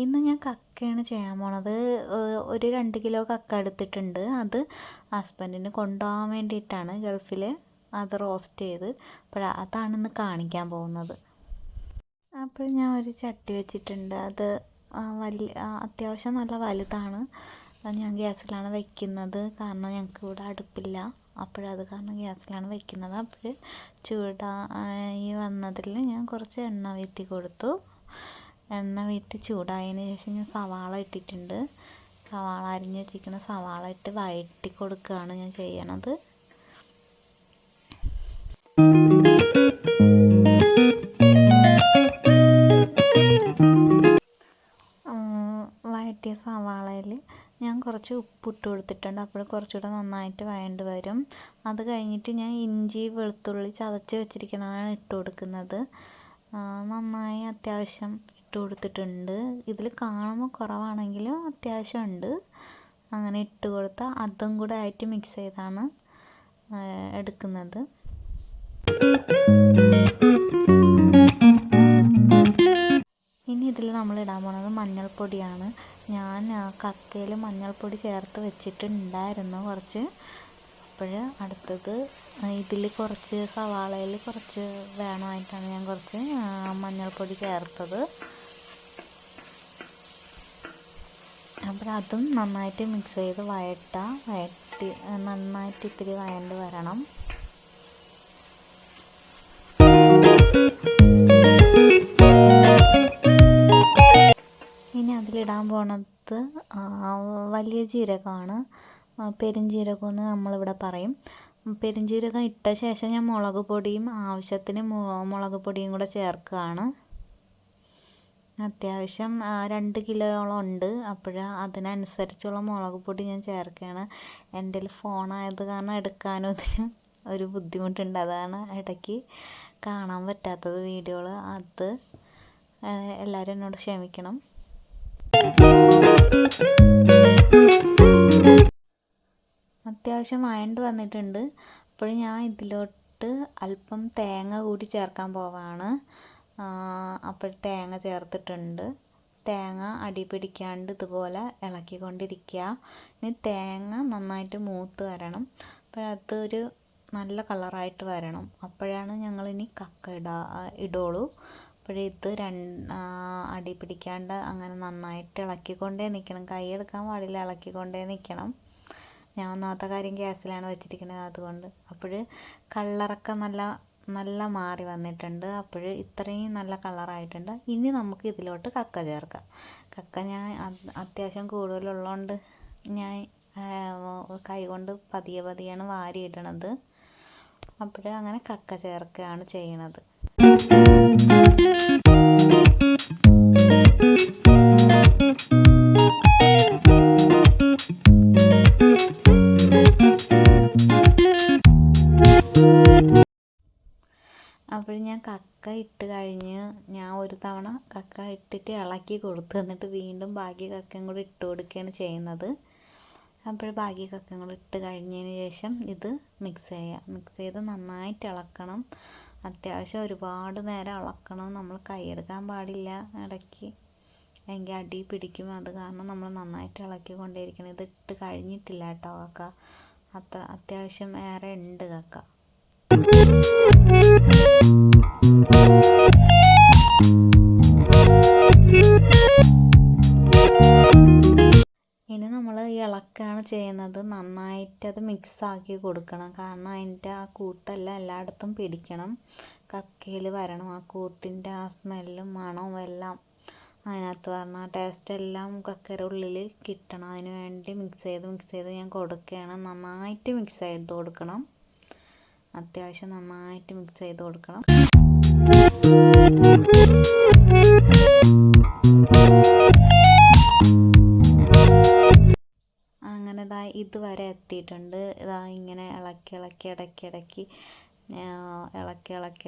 ഇന്ന് ഞാൻ കക്കയാണ് ചെയ്യാൻ പോണത്. ഒരു 2 കിലോ കക്ക എടുത്തിട്ടുണ്ട്. അത് ഹസ്ബൻഡിന് കൊണ്ടുപോകാൻ വേണ്ടിയിട്ടാണ് ഗൾഫിൽ. അത് റോസ്റ്റ് ചെയ്ത് അതാണ് ഇന്ന് കാണിക്കാൻ പോകുന്നത്. അപ്പോൾ ഞാൻ ഒരു ചട്ടി വെച്ചിട്ടുണ്ട്. അത് അത്യാവശ്യം നല്ല വലുതാണ്. ഞാൻ ഗ്യാസിലാണ് വെക്കുന്നത്, കാരണം ഞങ്ങൾക്ക് ഇവിടെ അടുപ്പില്ല. അപ്പോഴത് കാരണം ഗ്യാസിലാണ് വെക്കുന്നത്. അപ്പോൾ ചൂടായി വന്നതിൽ ഞാൻ കുറച്ച് എണ്ണ വീത്തി കൊടുത്തു. എണ്ണ വീട്ടി ചൂടായതിന് ശേഷം ഞാൻ സവാള ഇട്ടിട്ടുണ്ട്. സവാള അരിഞ്ഞ് വെച്ചിരിക്കുന്ന സവാള ഇട്ട് വഴറ്റി കൊടുക്കുകയാണ് ഞാൻ ചെയ്യണത്. വഴറ്റിയ സവാളയിൽ ഞാൻ കുറച്ച് ഉപ്പിട്ട് കൊടുത്തിട്ടുണ്ട്. അപ്പോൾ കുറച്ചുകൂടെ നന്നായിട്ട് വഴണ്ട് വരും. അത് കഴിഞ്ഞിട്ട് ഞാൻ ഇഞ്ചി വെളുത്തുള്ളി ചതച്ച് വെച്ചിരിക്കുന്നതാണ് ഇട്ട് കൊടുക്കുന്നത്. നന്നായി അത്യാവശ്യം ഇട്ട് കൊടുത്തിട്ടുണ്ട്. ഇതിൽ കാണുമ്പോൾ കുറവാണെങ്കിലും അത്യാവശ്യം ഉണ്ട്. അങ്ങനെ ഇട്ട് കൊടുത്താൽ അതും കൂടെ ആയിട്ട് മിക്സ് ചെയ്താണ് എടുക്കുന്നത്. ഇനി ഇതിൽ നമ്മൾ ഇടാൻ പോകുന്നത് മഞ്ഞൾപ്പൊടിയാണ്. ഞാൻ കക്കയിൽ മഞ്ഞൾപ്പൊടി ചേർത്ത് വെച്ചിട്ടുണ്ടായിരുന്നു കുറച്ച്. അപ്പോൾ അടുത്തത് ഇതിൽ കുറച്ച് സവാളയിൽ കുറച്ച് വേണമായിട്ടാണ് ഞാൻ കുറച്ച് മഞ്ഞൾപ്പൊടി ചേർത്തത്. അപ്പോൾ അതും നന്നായിട്ട് മിക്സ് ചെയ്ത് വഴറ്റി നന്നായിട്ട് ഇത്തിരി വഴണ്ട് വരണം. ഇനി അതിലിടാൻ പോണത് വലിയ ജീരകമാണ്. പെരുംജീരകം എന്ന് നമ്മളിവിടെ പറയും. പെരുംജീരകം ഇട്ട ശേഷം ഞാൻ മുളക് പൊടിയും ആവശ്യത്തിന് മുളക് പൊടിയും കൂടെ ചേർക്കുകയാണ്. അത്യാവശ്യം 2 കിലോയോളം ഉണ്ട്. അപ്പോൾ അതിനനുസരിച്ചുള്ള മുളക് പൊടി ഞാൻ ചേർക്കുകയാണ്. എൻ്റെ ഫോണായത് കാരണം എടുക്കാനും ഇതിനും ഒരു ബുദ്ധിമുട്ടുണ്ട്. അതാണ് ഇടയ്ക്ക് കാണാൻ പറ്റാത്തത് വീഡിയോകൾ. അത് എല്ലാവരും എന്നോട് ക്ഷമിക്കണം. അത്യാവശ്യം വഴണ്ട് വന്നിട്ടുണ്ട്. അപ്പോൾ ഞാൻ ഇതിലോട്ട് അല്പം തേങ്ങ കൂടി ചേർക്കാൻ പോവാണ്. അപ്പോൾ തേങ്ങ ചേർത്തിട്ടുണ്ട്. തേങ്ങ അടി പിടിക്കാണ്ട് ഇതുപോലെ ഇളക്കിക്കൊണ്ടിരിക്കുക. ഇനി തേങ്ങ നന്നായിട്ട് മൂത്ത് വരണം. അതൊരു നല്ല കളറായിട്ട് വരണം. അപ്പോഴാണ് ഞങ്ങളിനി കക്ക ഇടുള്ളൂ. ഇത് അടി പിടിക്കാണ്ട് അങ്ങനെ നന്നായിട്ട് ഇളക്കിക്കൊണ്ടേ നിൽക്കണം. കൈ എടുക്കാൻ പാടില്ല, ഇളക്കിക്കൊണ്ടേ നിൽക്കണം. ഞാൻ ഒന്നാമത്തെ കാര്യം ഗ്യാസിലാണ് വെച്ചിരിക്കുന്നത്, അതുകൊണ്ട്. അപ്പോൾ കളറൊക്കെ നല്ല മാറി വന്നിട്ടുണ്ട്. അപ്പോൾ ഇത്രയും നല്ല കളറായിട്ടുണ്ട്. ഇനി നമുക്ക് ഇതിലോട്ട് കക്ക ചേർക്കാം. കക്ക ഞാൻ അത്യാവശ്യം കൂടുതലുള്ളതുകൊണ്ട് ഞാൻ കൈ കൊണ്ട് പതിയാണ് വാരിയിടണത്. അപ്പോൾ അങ്ങനെ കക്ക ചേർക്കുകയാണ് ചെയ്യണത്. അപ്പോൾ ഞാൻ കക്ക ഇട്ട് കഴിഞ്ഞ് ഞാൻ ഒരു തവണ കക്ക ഇട്ടിട്ട് ഇളക്കി കൊടുത്തു. എന്നിട്ട് വീണ്ടും ബാക്കി കക്കയും കൂടി ഇട്ട് കൊടുക്കുകയാണ് ചെയ്യുന്നത്. അപ്പോൾ ബാക്കി കക്കയും കൂടി ഇട്ട് കഴിഞ്ഞതിന് ശേഷം ഇത് മിക്സ് ചെയ്ത് നന്നായിട്ട് ഇളക്കണം. അത്യാവശ്യം ഒരുപാട് നേരം ഇളക്കണം. നമ്മൾ കൈയെടുക്കാൻ പാടില്ല ഇടയ്ക്ക്, എങ്കിൽ അടി പിടിക്കും. അത് കാരണം നമ്മൾ നന്നായിട്ട് ഇളക്കിക്കൊണ്ടേയിരിക്കണം. ഇത് ഇട്ട് കഴിഞ്ഞിട്ടില്ല കേട്ടോ കക്ക. അത്യാവശ്യം ഏറെ ഉണ്ട് കക്ക. ഇനി നമ്മൾ ഇളക്കാണ് ചെയ്യുന്നത്. നന്നായിട്ടത് മിക്സാക്കി കൊടുക്കണം. കാരണം അതിൻ്റെ ആ കൂട്ടെല്ലാം എല്ലായിടത്തും പിടിക്കണം, കക്കയിൽ വരണം. ആ കൂട്ടിൻ്റെ ആ സ്മെല്ലും മണവും എല്ലാം അതിനകത്ത് വരണം. ആ ടേസ്റ്റ് എല്ലാം കക്കയുടെ ഉള്ളിൽ കിട്ടണം. അതിന് വേണ്ടി മിക്സ് ചെയ്ത് ഞാൻ കൊടുക്കുകയാണ്. നന്നായിട്ട് മിക്സ് ചെയ്ത് കൊടുക്കണം. അത്യാവശ്യം നന്നായിട്ട് മിക്സ് ചെയ്ത് കൊടുക്കണം. അങ്ങനെ ഇതുവരെ എത്തിയിട്ടുണ്ട്. ഇങ്ങനെ ഇളക്കി ഇടയ്ക്കിടയ്ക്ക്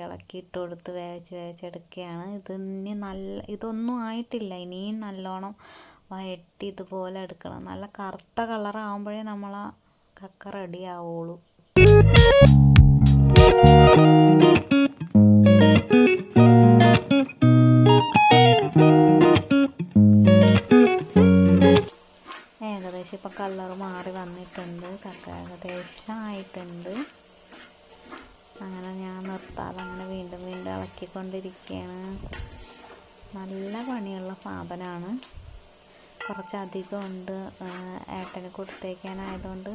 ഇളക്കി ഇട്ട് കൊടുത്ത് വേവിച്ചെടുക്കുകയാണ്. ഇതൊന്നും ആയിട്ടില്ല. ഇനിയും നല്ലോണം വഴറ്റി ഇതുപോലെ എടുക്കണം. നല്ല കറുത്ത കളറാകുമ്പോഴേ നമ്മൾ ആ കക്ക റെഡി ആവുള്ളൂ. ഏകദേശം ആയിട്ടുണ്ട്. അങ്ങനെ ഞാൻ നിർത്താതെ അങ്ങനെ വീണ്ടും വീണ്ടും ഇളക്കിക്കൊണ്ടിരിക്കുകയാണ്. നല്ല പണിയുള്ള സാധനമാണ്. കുറച്ചധികം ഉണ്ട്. ഏട്ടന് കൊടുത്തേക്കാനായതുകൊണ്ട്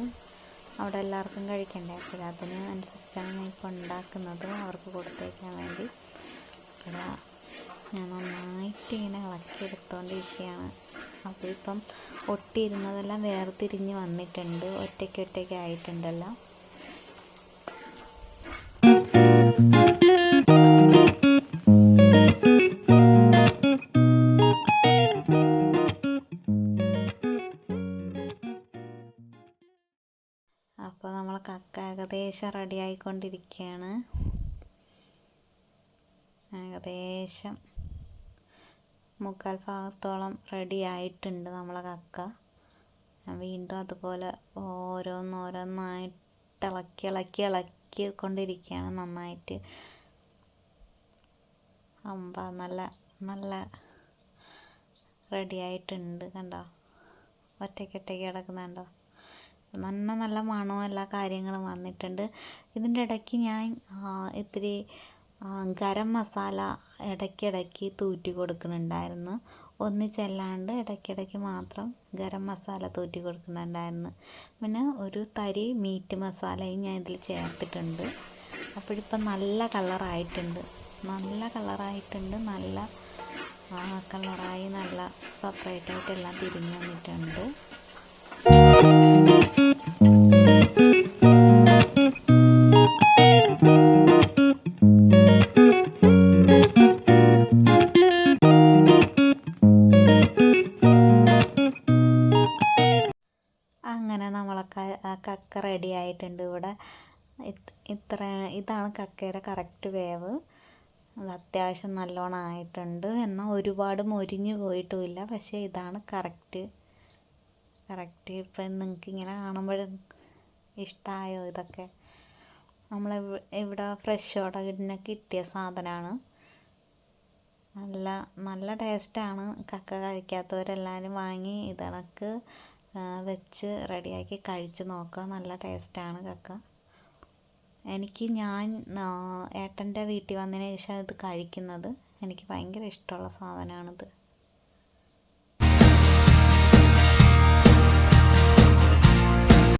അവിടെ എല്ലാവർക്കും കഴിക്കണ്ടേ. അപ്പോൾ അതിന് അനുസരിച്ചാണ് ഞാൻ ഇപ്പോൾ ഉണ്ടാക്കുന്നത്, അവർക്ക് കൊടുത്തേക്കാൻ വേണ്ടി. അപ്പോൾ ഞാൻ നന്നായിട്ട് ഇങ്ങനെ ഇളക്കിയെടുത്തുകൊണ്ടിരിക്കുകയാണ്. അപ്പോൾ ഇപ്പം ഒട്ടിയിരുന്നതെല്ലാം വേർതിരിഞ്ഞ് വന്നിട്ടുണ്ട്, ഒറ്റയ്ക്ക് ആയിട്ടുണ്ടല്ലോ. അപ്പോൾ നമ്മൾ കക്ക ഏകദേശം റെഡി ആയിക്കൊണ്ടിരിക്കുകയാണ്. ഏകദേശം 3/4 ഭാഗത്തോളം റെഡി ആയിട്ടുണ്ട് നമ്മളെ കക്ക. വീണ്ടും അതുപോലെ ഓരോന്നോരോന്നായിട്ട് ഇളക്കി കൊണ്ടിരിക്കുകയാണ് നന്നായിട്ട്. നല്ല നല്ല റെഡി ആയിട്ടുണ്ട്. കണ്ടോ, ഒറ്റയ്ക്ക് കിടക്കുന്നുണ്ടോ. നല്ല മണവും എല്ലാ കാര്യങ്ങളും വന്നിട്ടുണ്ട്. ഇതിൻ്റെ ഇടയ്ക്ക് ഞാൻ ഇത്തിരി ഗരം മസാല ഇടയ്ക്കിടയ്ക്ക് തൂറ്റി കൊടുക്കുന്നുണ്ടായിരുന്നു. ഒന്നിച്ചല്ലാണ്ട് ഇടയ്ക്കിടയ്ക്ക് മാത്രം ഗരം മസാല തൂറ്റി കൊടുക്കുന്നുണ്ടായിരുന്നു. പിന്നെ ഒരു തരി മീറ്റ് മസാലയും ഞാൻ ഇതിൽ ചേർത്തിട്ടുണ്ട്. അപ്പോഴിപ്പം നല്ല കളറായിട്ടുണ്ട്. നല്ല കളറായി നല്ല സെപ്പറേറ്റായിട്ടെല്ലാം തിരിഞ്ഞ് വന്നിട്ടുണ്ട്. അങ്ങനെ നമ്മളെ കക്ക റെഡി ആയിട്ടുണ്ട്. ഇവിടെ ഇതാണ് കക്കയുടെ കറക്റ്റ് വേവ്. അത് അത്യാവശ്യം നല്ലോണം ആയിട്ടുണ്ട്. എന്നാൽ ഒരുപാട് മൊരിഞ്ഞ് പോയിട്ടുമില്ല. പക്ഷേ ഇതാണ് കറക്റ്റ്. ഇപ്പം നിങ്ങൾക്ക് ഇങ്ങനെ കാണുമ്പോഴും ഇഷ്ടമായോ? ഇതൊക്കെ ഇവിടെ ഫ്രഷോടെ തന്നെ കിട്ടിയ സാധനമാണ്. നല്ല ടേസ്റ്റാണ്. കക്ക കഴിക്കാത്തവരെല്ലാവരും വാങ്ങി ഇതണക്ക് വെച്ച് റെഡിയാക്കി കഴിച്ച് നോക്കുക. നല്ല ടേസ്റ്റാണ് കക്ക. ഞാൻ ഏട്ടൻ്റെ വീട്ടിൽ വന്നതിന് ശേഷം ഇത് കഴിക്കുന്നത്. എനിക്ക് ഭയങ്കര ഇഷ്ടമുള്ള സാധനമാണിത്.